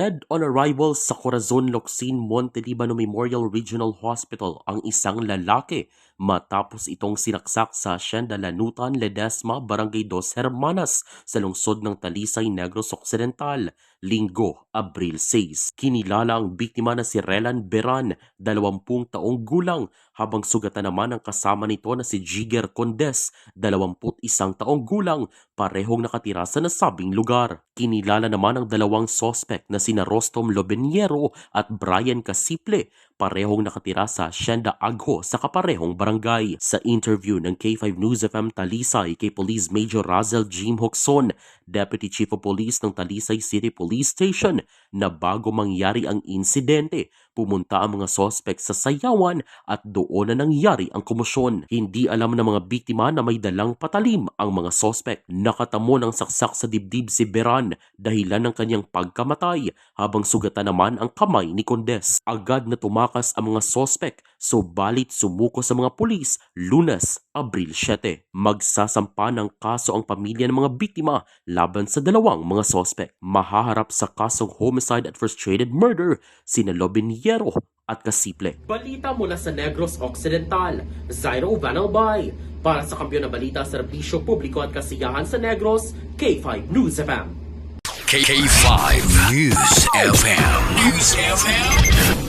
Dead on arrival sa Corazon Locsin Montelibano Memorial Regional Hospital ang isang lalaki matapos itong sinaksak sa Hacienda Lanutan, Ledesma, Barangay Dos Hermanas sa lungsod ng Talisay, Negros Occidental, Linggo, Abril 6. Kinilala ang biktima na si Relan Beran, 20 taong gulang, habang sugatan naman ang kasama nito na si Jigger Condes, 21 taong gulang, parehong nakatira sa nasabing lugar. Kinilala naman ang dalawang sospek na sina Rostom Lobeniero at Brian Casiple, parehong nakatira sa Hacienda Agho sa kaparehong barangay. Sa interview ng K5 News FM Talisay kay Police Major Razel Jim Hoxon, Deputy Chief of Police ng Talisay City Police Station, na bago mangyari ang insidente, pumunta ang mga sospek sa sayawan at doon na nangyari ang komosyon. Hindi alam ng mga biktima na may dalang patalim ang mga sospek. Nakatamo ng saksak sa dibdib si Beran, dahilan ng kanyang pagkamatay, habang sugatan naman ang kamay ni Condes. Agad na tumakas ang mga sospek, subalit sumuko sa mga pulis Lunes, Abril 7. Magsasampa ng kaso ang pamilya ng mga biktima laban sa dalawang mga sospek. Mahaharap sa kasong homicide at frustrated murder sina Lobeniero at Casiple. Balita mula sa Negros Occidental, Zairo Vanalbay. Para sa Kampiyon na Balita, Serbisyo Publiko at Kasiyahan sa Negros, K5 News FM. K5 News FM.